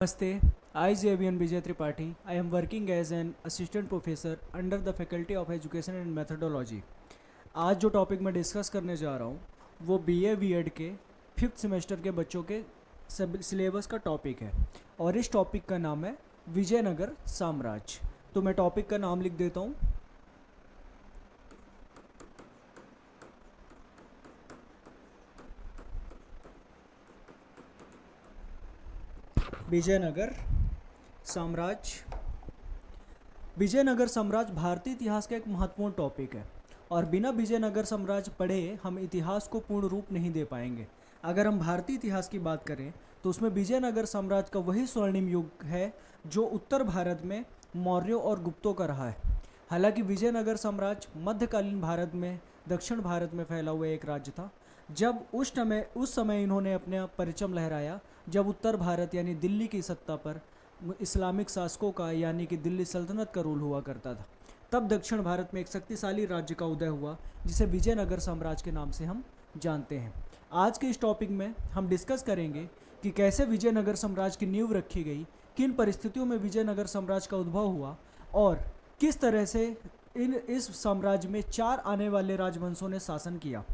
Namaste, I JBN Vijay Tripathi. I am working as an assistant professor under the Faculty of Education and Methodology. आज जो topic मैं discuss करने जा रहा हूँ वो BA बीएड के 5th सेमेस्टर के बच्चों के सिलेबस का टॉपिक है और इस टॉपिक का नाम है विजयनगर साम्राज्य। तो मैं टॉपिक का नाम लिख देता हूँ। विजयनगर साम्राज्य। विजयनगर साम्राज्य भारतीय इतिहास का एक महत्वपूर्ण टॉपिक है और बिना विजयनगर साम्राज्य पढ़े हम इतिहास को पूर्ण रूप नहीं दे पाएंगे। अगर हम भारतीय इतिहास की बात करें तो उसमें विजयनगर साम्राज्य का वही स्वर्णिम युग है जो उत्तर भारत में मौर्यों और गुप्तों का रहा है। हालांकि विजयनगर साम्राज्य मध्यकालीन भारत में दक्षिण भारत में फैला हुआ एक राज्य था। जब उस समय इन्होंने अपना परचम लहराया जब उत्तर भारत यानी दिल्ली की सत्ता पर इस्लामिक शासकों का यानी कि दिल्ली सल्तनत का रूल हुआ करता था। तब दक्षिण भारत में एक शक्तिशाली राज्य का उदय हुआ जिसे विजयनगर साम्राज्य के नाम से हम जानते हैं। आज के इस टॉपिक में हम डिस्कस करेंगे कि कैसे विजयनगर साम्राज्य की नींव रखी गई, किन परिस्थितियों में विजयनगर साम्राज्य का उद्भव हुआ और किस तरह से इस साम्राज्य में 4 आने वाले राजवंशों ने शासन किया।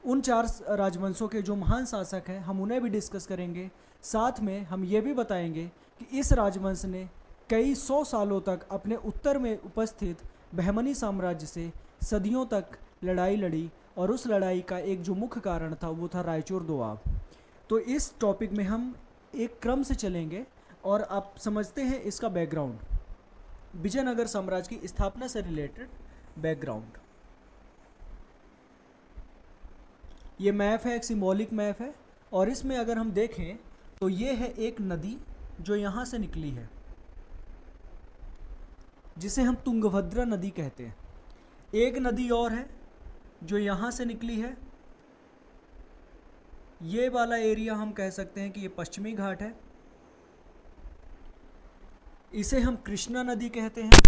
उन 4 राजवंशों के जो महान शासक हैं हम उन्हें भी डिस्कस करेंगे। साथ में हम ये भी बताएंगे कि इस राजवंश ने कई 100 सालों तक अपने उत्तर में उपस्थित बहमनी साम्राज्य से सदियों तक लड़ाई लड़ी और उस लड़ाई का एक जो मुख्य कारण था वो था रायचूर दोआब। तो इस टॉपिक में हम एक क्रम से चलेंगे और आप समझते हैं इसका बैकग्राउंड, विजयनगर साम्राज्य की स्थापना से रिलेटेड बैकग्राउंड। ये मैप है, एक सिंबॉलिक मैप है और इसमें अगर हम देखें तो ये है एक नदी जो यहाँ से निकली है जिसे हम तुंगभद्रा नदी कहते हैं। एक नदी और है जो यहाँ से निकली है। ये वाला एरिया हम कह सकते हैं कि ये पश्चिमी घाट है। इसे हम कृष्णा नदी कहते हैं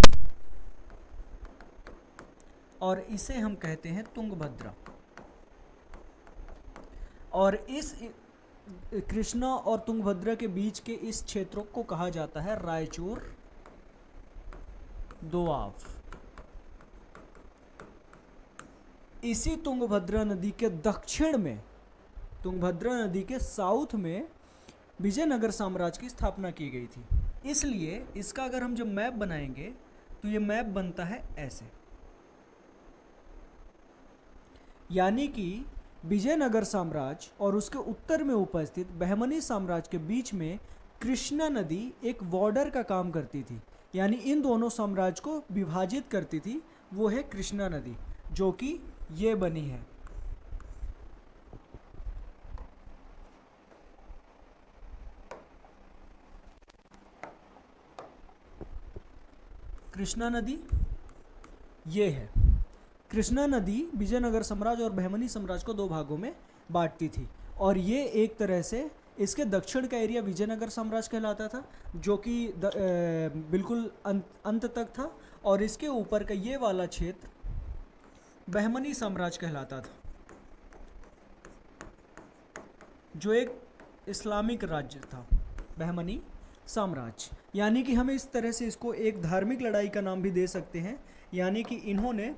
और इसे हम कहते हैं तुंगभद्रा। और इस कृष्णा और तुंगभद्रा के बीच के इस क्षेत्रों को कहा जाता है रायचूर दोआब। इसी तुंगभद्रा नदी के दक्षिण में, तुंगभद्रा नदी के साउथ में विजयनगर साम्राज्य की स्थापना की गई थी। इसलिए इसका अगर हम जब मैप बनाएंगे तो ये मैप बनता है ऐसे, यानी कि विजयनगर साम्राज्य और उसके उत्तर में उपस्थित बहमनी साम्राज्य के बीच में कृष्णा नदी एक बॉर्डर का काम करती थी, यानी इन दोनों साम्राज्य को विभाजित करती थी। वो है कृष्णा नदी जो कि ये बनी है। कृष्णा नदी ये है। कृष्णा नदी विजयनगर साम्राज्य और बहमनी साम्राज्य को 2 भागों में बांटती थी और ये एक तरह से इसके दक्षिण का एरिया विजयनगर साम्राज्य कहलाता था जो कि बिल्कुल अंत तक था और इसके ऊपर का ये वाला क्षेत्र बहमनी साम्राज्य कहलाता था जो एक इस्लामिक राज्य था, बहमनी साम्राज्य। यानी कि हम इस तरह से इसको एक धार्मिक लड़ाई का नाम भी दे सकते हैं, यानी कि इन्होंने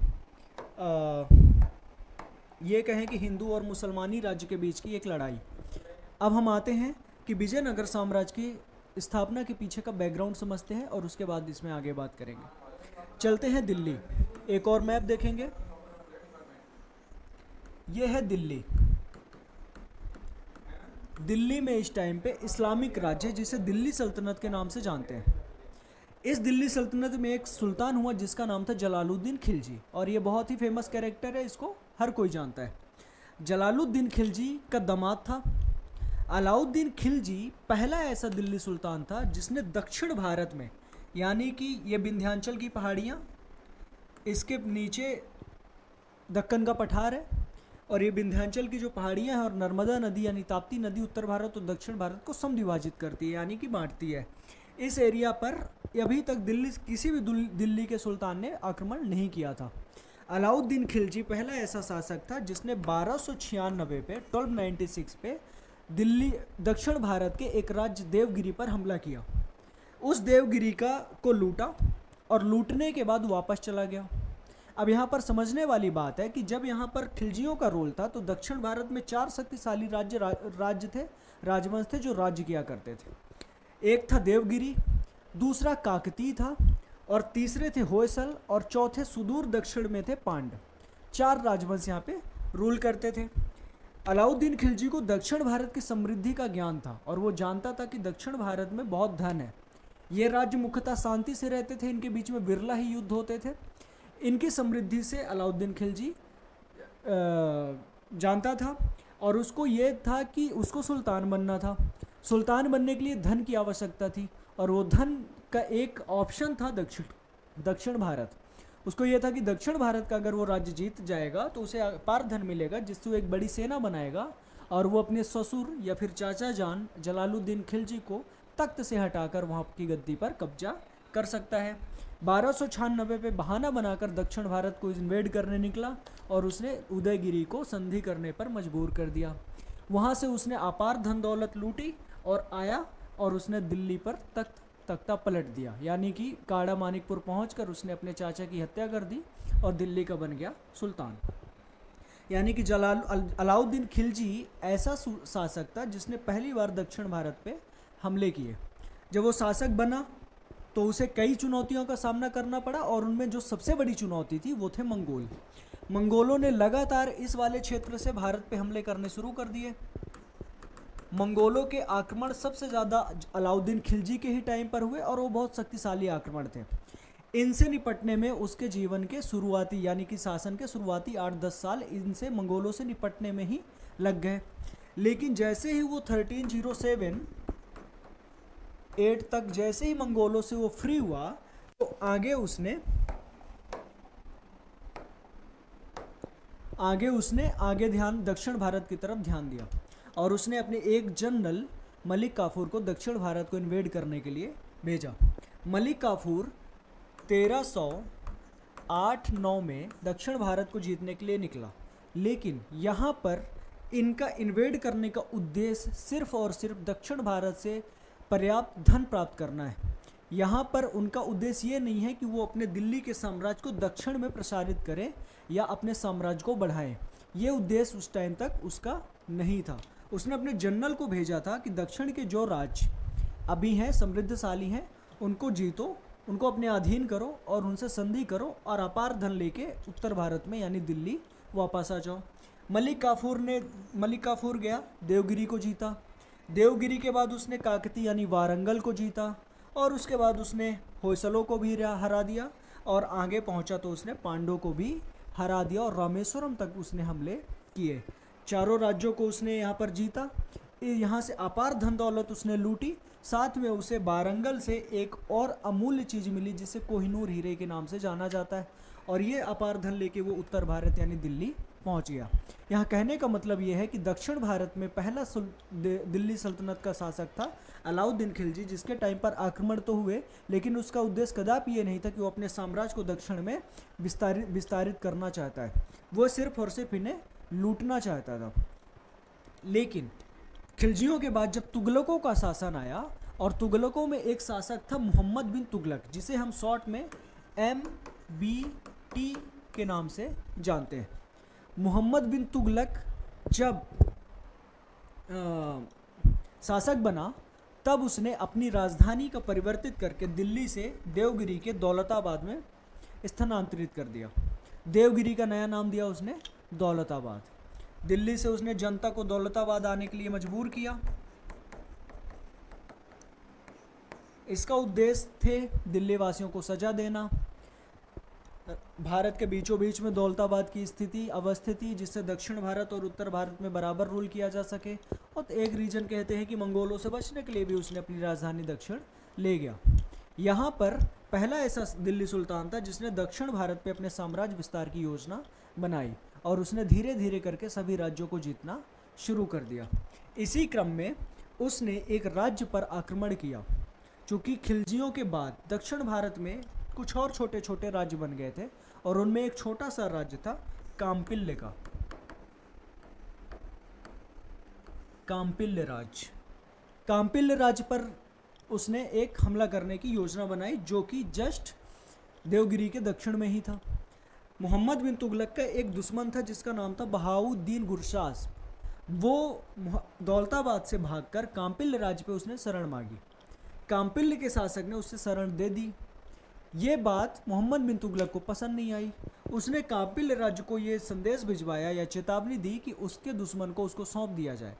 ये कहें कि हिंदू और मुसलमानी राज्य के बीच की एक लड़ाई। अब हम आते हैं कि विजयनगर साम्राज्य की स्थापना के पीछे का बैकग्राउंड समझते हैं और उसके बाद इसमें आगे बात करेंगे। चलते हैं दिल्ली। एक और मैप देखेंगे, ये है दिल्ली। दिल्ली में इस टाइम पे इस्लामिक राज्य जिसे दिल्ली सल्तनत के नाम से जानते हैं। इस दिल्ली सल्तनत में एक सुल्तान हुआ जिसका नाम था जलालुद्दीन खिलजी और ये बहुत ही फेमस कैरेक्टर है, इसको हर कोई जानता है। जलालुद्दीन खिलजी का दामाद था। अलाउद्दीन खिलजी पहला ऐसा दिल्ली सुल्तान था जिसने दक्षिण भारत में, यानी कि ये विंध्याचल की पहाड़ियाँ, इसके नीचे दक्कन का पठार है और ये विंध्याचल की जो पहाड़ियाँ हैं और नर्मदा नदी यानी ताप्ती नदी उत्तर भारत और दक्षिण भारत को समद्विभाजित करती है यानी कि बांटती है। इस एरिया पर अभी तक किसी भी दिल्ली के सुल्तान ने आक्रमण नहीं किया था। अलाउद्दीन खिलजी पहला ऐसा शासक था जिसने 1296 पे 1296 पे दिल्ली दक्षिण भारत के एक राज्य देवगिरी पर हमला किया। उस देवगिरी को लूटा और लूटने के बाद वापस चला गया। अब यहाँ पर समझने वाली बात है कि जब यहाँ पर खिलजियों का रोल था तो दक्षिण भारत में 4 शक्तिशाली राज्य थे, राजवंश थे जो राज्य किया करते थे। एक था देवगिरी, दूसरा काकतीय था, और तीसरे थे होयसल, और चौथे सुदूर दक्षिण में थे पांड्य। 4 राजवंश यहाँ पे रूल करते थे। अलाउद्दीन खिलजी को दक्षिण भारत की समृद्धि का ज्ञान था और वो जानता था कि दक्षिण भारत में बहुत धन है। ये राज्य मुख्यतः शांति से रहते थे, इनके बीच में बिरला ही युद्ध होते थे। इनकी समृद्धि से अलाउद्दीन खिलजी जानता था और उसको ये था कि उसको सुल्तान बनना था। सुल्तान बनने के लिए धन की आवश्यकता थी और वो धन का एक ऑप्शन था दक्षिण भारत। उसको ये था कि दक्षिण भारत का अगर वो राज्य जीत जाएगा तो उसे अपार धन मिलेगा, जिससे वो एक बड़ी सेना बनाएगा और वो अपने ससुर या फिर चाचा जान जलालुद्दीन खिलजी को तख्त से हटाकर वहाँ की गद्दी पर कब्जा कर सकता है। 1296 पे बहाना बनाकर दक्षिण भारत को इन्वेड करने निकला और उसने उदयगिरी को संधि करने पर मजबूर कर दिया। वहाँ से उसने अपार धन दौलत लूटी और आया और उसने दिल्ली पर तख्ता पलट दिया, यानी कि काड़ा मानिकपुर पहुंचकर उसने अपने चाचा की हत्या कर दी और दिल्ली का बन गया सुल्तान। यानी कि अलाउद्दीन खिलजी ऐसा शासक था जिसने पहली बार दक्षिण भारत पे हमले किए। जब वो शासक बना तो उसे कई चुनौतियों का सामना करना पड़ा और उनमें जो सबसे बड़ी चुनौती थी वो थे मंगोल। मंगोलों ने लगातार इस वाले क्षेत्र से भारत पे हमले करने शुरू कर दिए। मंगोलों के आक्रमण सबसे ज़्यादा अलाउद्दीन खिलजी के ही टाइम पर हुए और वो बहुत शक्तिशाली आक्रमण थे। इनसे निपटने में उसके जीवन के शुरुआती यानी कि शासन के शुरुआती 8-10 साल इनसे मंगोलों से निपटने में ही लग गए। लेकिन जैसे ही वो 1307 8 तक जैसे ही मंगोलों से वो फ्री हुआ तो आगे ध्यान दक्षिण भारत की तरफ ध्यान दिया और उसने अपने एक जनरल मलिक काफूर को दक्षिण भारत को इन्वेड करने के लिए भेजा। मलिक काफूर 1308-9 में दक्षिण भारत को जीतने के लिए निकला, लेकिन यहाँ पर इनका इन्वेड करने का उद्देश्य सिर्फ और सिर्फ दक्षिण भारत से पर्याप्त धन प्राप्त करना है। यहाँ पर उनका उद्देश्य ये नहीं है कि वो अपने दिल्ली के साम्राज्य को दक्षिण में प्रसारित करें या अपने साम्राज्य को बढ़ाएं। ये उद्देश्य उस टाइम तक उसका नहीं था। उसने अपने जनरल को भेजा था कि दक्षिण के जो राज्य अभी हैं समृद्धशाली हैं उनको जीतो, उनको अपने अधीन करो और उनसे संधि करो और अपार धन लेके उत्तर भारत में यानी दिल्ली वापस आ जाओ। मलिक काफूर गया, देवगिरी को जीता। देवगिरी के बाद उसने काकती यानी वारंगल को जीता और उसके बाद उसने होयसलों को भी हरा दिया और आगे पहुंचा तो उसने पांड्यों को भी हरा दिया और रामेश्वरम तक उसने हमले किए। चारों राज्यों को उसने यहाँ पर जीता। यहाँ से अपार धन दौलत उसने लूटी। साथ में उसे वारंगल से एक और अमूल्य चीज़ मिली जिसे कोहिनूर हीरे के नाम से जाना जाता है और ये अपार धन लेके वो उत्तर भारत यानी दिल्ली पहुंच गया। यहाँ कहने का मतलब ये है कि दक्षिण भारत में पहला दिल्ली सल्तनत का शासक था अलाउद्दीन खिलजी, जिसके टाइम पर आक्रमण तो हुए लेकिन उसका उद्देश्य कदापि ये नहीं था कि वो अपने साम्राज्य को दक्षिण में विस्तारित करना चाहता है। वो सिर्फ और सिर्फ इन्हें लूटना चाहता था। लेकिन खिलजियों के बाद जब तुगलकों का शासन आया और तुगलकों में एक शासक था मोहम्मद बिन तुगलक, जिसे हम शॉर्ट में MBT के नाम से जानते हैं। मोहम्मद बिन तुगलक जब शासक बना तब उसने अपनी राजधानी का परिवर्तित करके दिल्ली से देवगिरी के दौलताबाद में स्थानांतरित कर दिया। देवगिरी का नया नाम दिया उसने दौलताबाद। दिल्ली से उसने जनता को दौलताबाद आने के लिए मजबूर किया। इसका उद्देश्य थे दिल्ली वासियों को सजा देना, भारत के बीचों बीच में दौलताबाद की अवस्थिति जिससे दक्षिण भारत और उत्तर भारत में बराबर रूल किया जा सके। और एक रीजन कहते हैं कि मंगोलों से बचने के लिए भी उसने अपनी राजधानी दक्षिण ले गया। यहाँ पर पहला ऐसा दिल्ली सुल्तान था जिसने दक्षिण भारत पे अपने साम्राज्य विस्तार की योजना बनाई और उसने धीरे धीरे करके सभी राज्यों को जीतना शुरू कर दिया। इसी क्रम में उसने एक राज्य पर आक्रमण किया। चूँकि खिलजियों के बाद दक्षिण भारत में कुछ और छोटे छोटे राज्य बन गए थे और उनमें एक छोटा सा राज्य था काम्पिल्ले का। कांपिल्य राज। कांपिल्य राज पर उसने एक हमला करने की योजना बनाई जो कि जस्ट देवगिरी के दक्षिण में ही था। मोहम्मद बिन तुगलक का एक दुश्मन था जिसका नाम था बहाउद्दीन गुरशास्प। वो दौलताबाद से भागकर कांपिल्य राज्य पे उसने शरण मांगी। कांपिल्य के शासक ने उससे शरण दे दी। ये बात मोहम्मद बिन तुगलक को पसंद नहीं आई। उसने कांपिल्य राज्य को ये संदेश भिजवाया या चेतावनी दी कि उसके दुश्मन को उसको सौंप दिया जाए,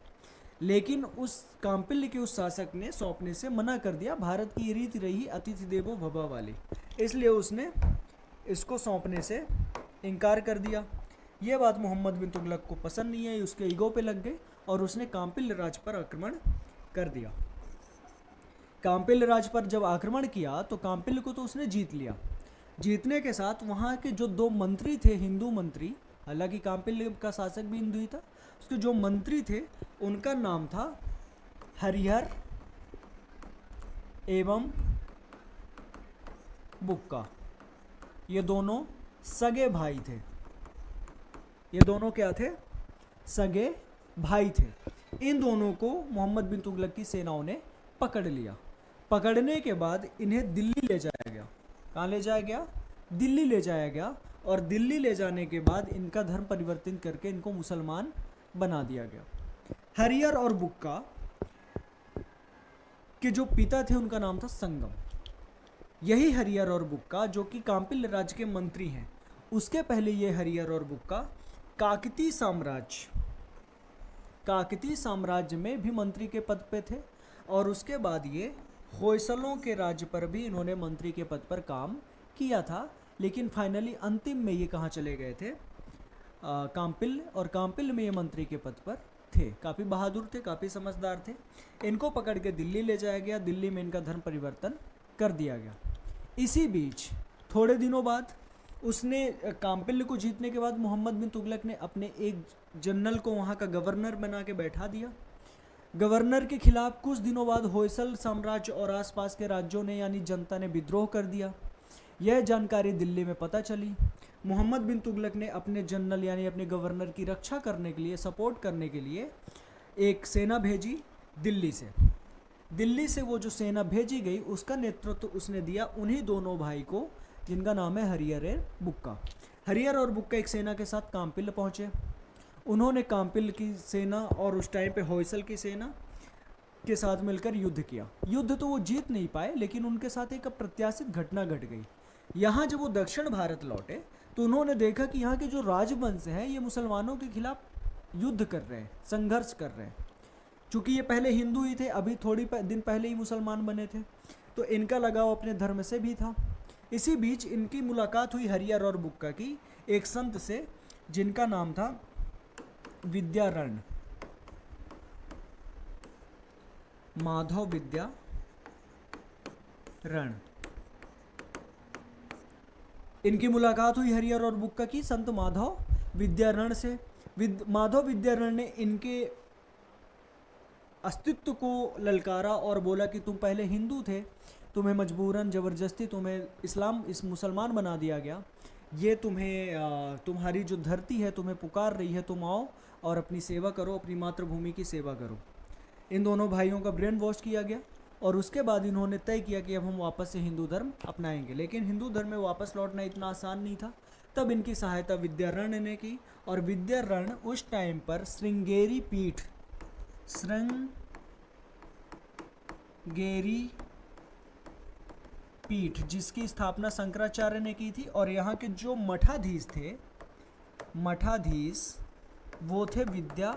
लेकिन उस कांपिल्य के उस शासक ने सौंपने से मना कर दिया। भारत की रीति रही अतिथि देवो भव वाली, इसलिए उसने इसको सौंपने से इनकार कर दिया। ये बात मोहम्मद बिन तुगलक को पसंद नहीं आई, उसके ईगो पे लग गई और उसने कांपिल्य राज पर आक्रमण कर दिया। कांपिल्य राज पर जब आक्रमण किया तो कांपिल्य को तो उसने जीत लिया। जीतने के साथ वहाँ के जो 2 मंत्री थे, हिंदू मंत्री, हालांकि कांपिल्य का शासक भी हिंदू ही था, उसके जो मंत्री थे उनका नाम था हरिहर एवं बुक्का। ये दोनों सगे भाई थे। ये दोनों क्या थे? सगे भाई थे। इन दोनों को मोहम्मद बिन तुगलक की सेनाओं ने पकड़ लिया। पकड़ने के बाद इन्हें दिल्ली ले जाया गया। कहाँ ले जाया गया? दिल्ली ले जाया गया। और दिल्ली ले जाने के बाद इनका धर्म परिवर्तन करके इनको मुसलमान बना दिया गया। हरिहर और बुक्का के जो पिता थे उनका नाम था संगम। यही हरिहर और बुक्का जो कि कांपिल्य राज्य के मंत्री हैं, उसके पहले ये हरिहर और बुक्का काकतीय साम्राज्य में भी मंत्री के पद पे थे। और उसके बाद ये होयसलों के राज्य पर भी इन्होंने मंत्री के पद पर काम किया था। लेकिन फाइनली अंतिम में ये कहाँ चले गए थे? कांपिल्य। और कांपिल्य में ये मंत्री के पद पर थे। काफ़ी बहादुर थे, काफ़ी समझदार थे। इनको पकड़ के दिल्ली ले जाया गया। दिल्ली में इनका धर्म परिवर्तन कर दिया गया। इसी बीच थोड़े दिनों बाद उसने कांपिल्य को जीतने के बाद मोहम्मद बिन तुगलक ने अपने एक जनरल को वहाँ का गवर्नर बना के बैठा दिया। गवर्नर के खिलाफ कुछ दिनों बाद होयसल साम्राज्य और आसपास के राज्यों ने यानी जनता ने विद्रोह कर दिया। यह जानकारी दिल्ली में पता चली। मोहम्मद बिन तुगलक ने अपने जनरल यानी अपने गवर्नर की रक्षा करने के लिए, सपोर्ट करने के लिए एक सेना भेजी दिल्ली से। दिल्ली से वो जो सेना भेजी गई उसका नेतृत्व उसने दिया उन्हीं दोनों भाई को जिनका नाम है हरिहर बुक्का। हरिहर और बुक्का एक सेना के साथ कांपिल्य पहुँचे। उन्होंने कांपिल्य की सेना और उस टाइम पे होयसल की सेना के साथ मिलकर युद्ध किया। युद्ध तो वो जीत नहीं पाए, लेकिन उनके साथ एक अप्रत्याशित घटना घट गई। यहाँ जब वो दक्षिण भारत लौटे तो उन्होंने देखा कि यहाँ के जो राजवंश हैं ये मुसलमानों के खिलाफ युद्ध कर रहे हैं, संघर्ष कर रहे हैं। चूँकि ये पहले हिंदू ही थे, अभी दिन पहले ही मुसलमान बने थे, तो इनका लगाव अपने धर्म से भी था। इसी बीच इनकी मुलाकात हुई हरिहर और बुक्का की एक संत से जिनका नाम था विद्यारण, माधव विद्यारण। इनकी मुलाकात हुई हरिहर और बुक्का की संत माधव विद्यारण से। माधव विद्यारण ने इनके अस्तित्व को ललकारा और बोला कि तुम पहले हिंदू थे, तुम्हें मजबूरन ज़बरदस्ती तुम्हें इस मुसलमान बना दिया गया। ये तुम्हारी जो धरती है तुम्हें पुकार रही है, तुम आओ और अपनी सेवा करो, अपनी मातृभूमि की सेवा करो। इन दोनों भाइयों का ब्रेन वॉश किया गया और उसके बाद इन्होंने तय किया कि अब हम वापस से हिंदू धर्म अपनाएंगे। लेकिन हिंदू धर्म में वापस लौटना इतना आसान नहीं था। तब इनकी सहायता विद्यारण ने की और विद्यारण उस टाइम पर श्रृंगेरी पीठ जिसकी स्थापना शंकराचार्य ने की थी, और यहाँ के जो मठाधीश थे, वो थे विद्या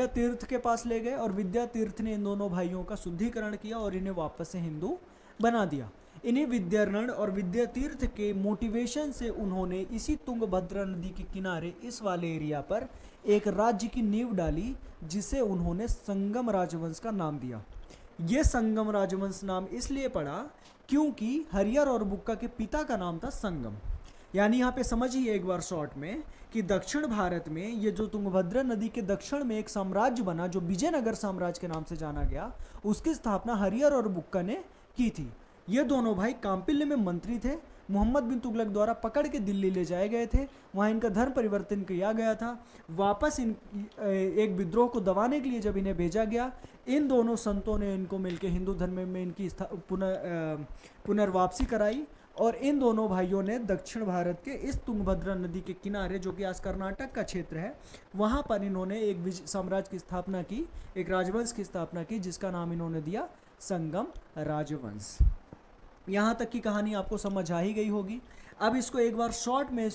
तीर्थ के पास ले गए और विद्या तीर्थ ने इन दोनों भाइयों का शुद्धिकरण किया और इन्हें वापस से हिंदू बना दिया। इन्हीं विद्यारण और विद्या तीर्थ के मोटिवेशन से उन्होंने इसी तुंगभद्रा नदी के किनारे इस वाले एरिया पर एक राज्य की नींव डाली जिसे उन्होंने संगम राजवंश का नाम दिया। ये संगम राजवंश नाम इसलिए पड़ा क्योंकि हरिहर और बुक्का के पिता का नाम था संगम। यानी यहाँ पे समझिए एक बार शॉर्ट में कि दक्षिण भारत में ये जो तुंगभद्रा नदी के दक्षिण में एक साम्राज्य बना जो विजयनगर साम्राज्य के नाम से जाना गया, उसकी स्थापना हरिहर और बुक्का ने की थी। ये दोनों भाई कांपिल्य में मंत्री थे। मोहम्मद बिन तुगलक द्वारा पकड़ के दिल्ली ले जाए गए थे। वहाँ इनका धर्म परिवर्तन किया गया था। वापस एक विद्रोह को दबाने के लिए जब इन्हें भेजा गया, इन दोनों संतों ने इनको मिलकर हिंदू धर्म में इनकी पुनर्वापसी कराई और इन दोनों भाइयों ने दक्षिण भारत के इस तुंगभद्रा नदी के किनारे, जो कि आज कर्नाटक का क्षेत्र है, वहाँ पर इन्होंने एक साम्राज्य की स्थापना की, एक राजवंश की स्थापना की, जिसका नाम इन्होंने दिया संगम राजवंश। यहाँ तक की कहानी आपको समझ आ ही गई होगी। अब इसको एक बार शॉर्ट में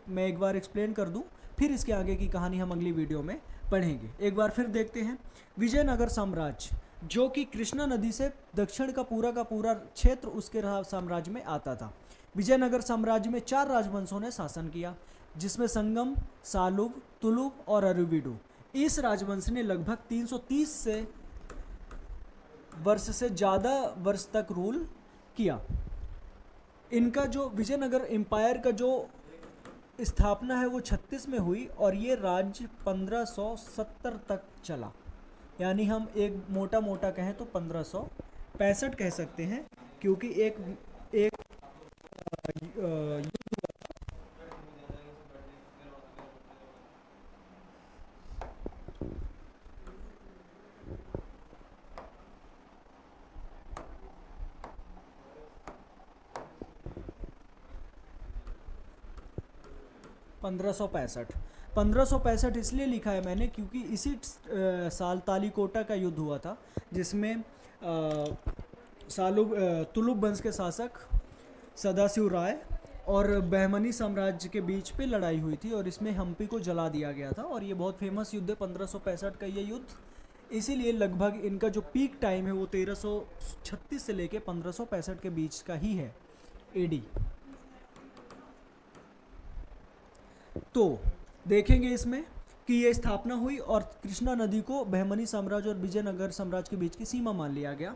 मैं एक बार एक्सप्लेन कर दूँ, फिर इसके आगे की कहानी हम अगली वीडियो में पढ़ेंगे। एक बार फिर देखते हैं। विजयनगर साम्राज्य, जो कि कृष्णा नदी से दक्षिण का पूरा क्षेत्र उसके साम्राज्य में आता था। विजयनगर साम्राज्य में 4 राजवंशों ने शासन किया, जिसमें संगम, सालुब, तुलुब और अरुविडु। इस राजवंश ने लगभग 330 वर्ष से ज़्यादा वर्ष तक रूल किया। इनका जो विजयनगर एम्पायर का जो स्थापना है वो 36 में हुई और ये राज्य 1570 तक चला। यानी हम एक मोटा कहें तो 1565 कह सकते हैं, क्योंकि एक युद्ध 1565 इसलिए लिखा है मैंने क्योंकि इसी साल तालीकोटा का युद्ध हुआ था, जिसमें तुलुब वंश के शासक सदाशिव राय और बहमनी साम्राज्य के बीच पे लड़ाई हुई थी और इसमें हम्पी को जला दिया गया था। और ये बहुत फेमस युद्ध है 1565 का ये युद्ध। इसीलिए लगभग इनका जो पीक टाइम है वो 1336 से लेके 1565 के बीच का ही है एडी। तो देखेंगे इसमें कि ये स्थापना हुई और कृष्णा नदी को बहमनी साम्राज्य और विजयनगर साम्राज्य के बीच की सीमा मान लिया गया।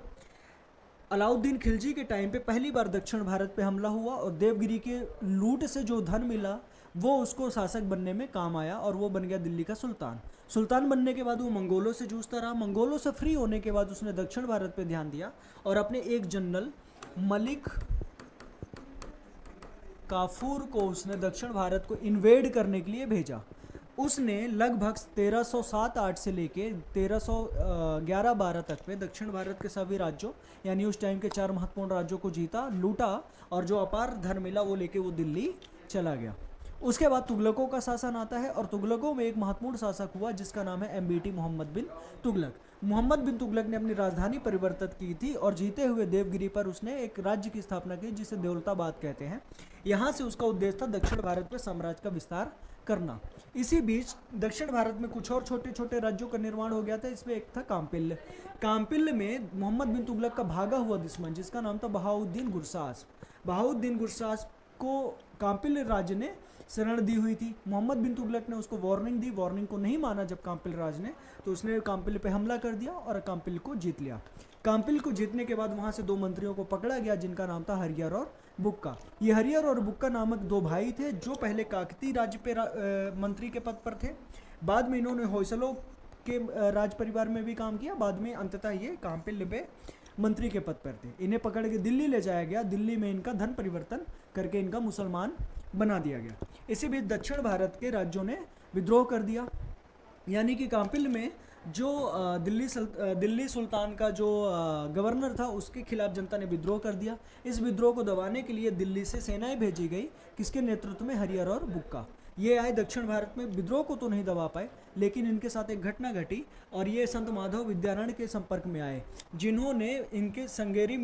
अलाउद्दीन खिलजी के टाइम पे पहली बार दक्षिण भारत पे हमला हुआ और देवगिरी के लूट से जो धन मिला वो उसको शासक बनने में काम आया और वो बन गया दिल्ली का सुल्तान। सुल्तान बनने के बाद वो मंगोलों से जूझता रहा। मंगोलों से फ्री होने के बाद उसने दक्षिण भारत पे ध्यान दिया और अपने एक जनरल मलिक काफूर को उसने दक्षिण भारत को इन्वेड करने के लिए भेजा। उसने लगभग 1307-8 से लेके 1311-12 तक में दक्षिण भारत के सभी राज्यों यानी उस टाइम के 4 महत्वपूर्ण राज्यों को जीता, लूटा और जो अपार धन मिला वो लेके वो दिल्ली चला गया। उसके बाद तुगलकों का शासन आता है और तुगलकों में एक महत्वपूर्ण शासक हुआ जिसका नाम है एमबीटी मोहम्मद बिन तुगलक। मोहम्मद बिन तुगलक ने अपनी राजधानी परिवर्तित की थी और जीते हुए देवगिरी पर उसने एक राज्य की स्थापना की जिसे दौलताबाद कहते हैं। यहाँ से उसका उद्देश्य था दक्षिण भारत में साम्राज्य का विस्तार करना। इसी बीच दक्षिण भारत में कुछ और छोटे छोटे राज्यों का निर्माण हो गया था। इसमें एक था काम्पिल्य। काम्पिल्य में मोहम्मद बिन तुगलक का भागा हुआ दुश्मन जिसका नाम था बहाउद्दीन गुरसास। बहाउद्दीन गुरसास को काम्पिल्य राज्य ने शरण दी हुई थी। मोहम्मद बिन तुगलक ने उसको वार्निंग दी, वार्निंग को नहीं माना जब काम्पिल्य राज ने, तो उसने काम्पिल्य पे हमला कर दिया और काम्पिल्य को जीत लिया। काम्पिल्य को जीतने के बाद वहाँ से 2 मंत्रियों को पकड़ा गया जिनका नाम था हरियर और बुक्का। ये हरियर और बुक्का नामक 2 भाई थे जो पहले काकती राज्य पे मंत्री के पद पर थे। बाद में इन्होंने होयसलों के राज परिवार में भी काम किया। बाद में अंततः ये काम्पिल्य पे मंत्री के पद पर थे। इन्हें पकड़ के दिल्ली ले जाया गया। दिल्ली में इनका धन परिवर्तन करके इनका मुसलमान बना दिया गया। इसी बीच दक्षिण भारत के राज्यों ने विद्रोह कर दिया, यानी कि काम्पिल्य में जो दिल्ली सुल्तान का जो गवर्नर था उसके खिलाफ जनता ने विद्रोह कर दिया। इस विद्रोह को दबाने के लिए दिल्ली से सेनाएं भेजी गई, किसके नेतृत्व में, हरियर और बुक्का। ये आए दक्षिण भारत में, विद्रोह को तो नहीं दबा पाए लेकिन इनके साथ एक घटना घटी और ये संत माधव विद्यारण्य के संपर्क में आए जिन्होंने इनके संगेरी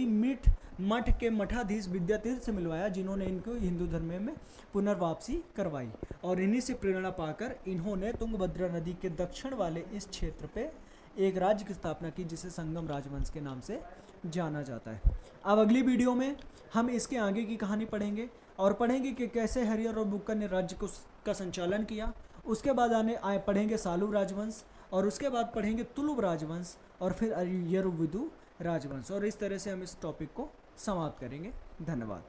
मिठ मठ के मठाधीश विद्यातीर्थ से मिलवाया, जिन्होंने इनको हिंदू धर्म में पुनर्वापसी करवाई। और इन्हीं से प्रेरणा पाकर इन्होंने तुंगभद्रा नदी के दक्षिण वाले इस क्षेत्र पे एक राज्य की स्थापना की जिसे संगम राजवंश के नाम से जाना जाता है। अब अगली वीडियो में हम इसके आगे की कहानी पढ़ेंगे और पढ़ेंगे कि कैसे हरियर और बुक्का ने राज्य का संचालन किया। उसके बाद पढ़ेंगे सालू राजवंश और उसके बाद पढ़ेंगे तुलुब राजवंश और फिर यरुविदु राजवंश, और इस तरह से हम इस टॉपिक को समाप्त करेंगे। धन्यवाद।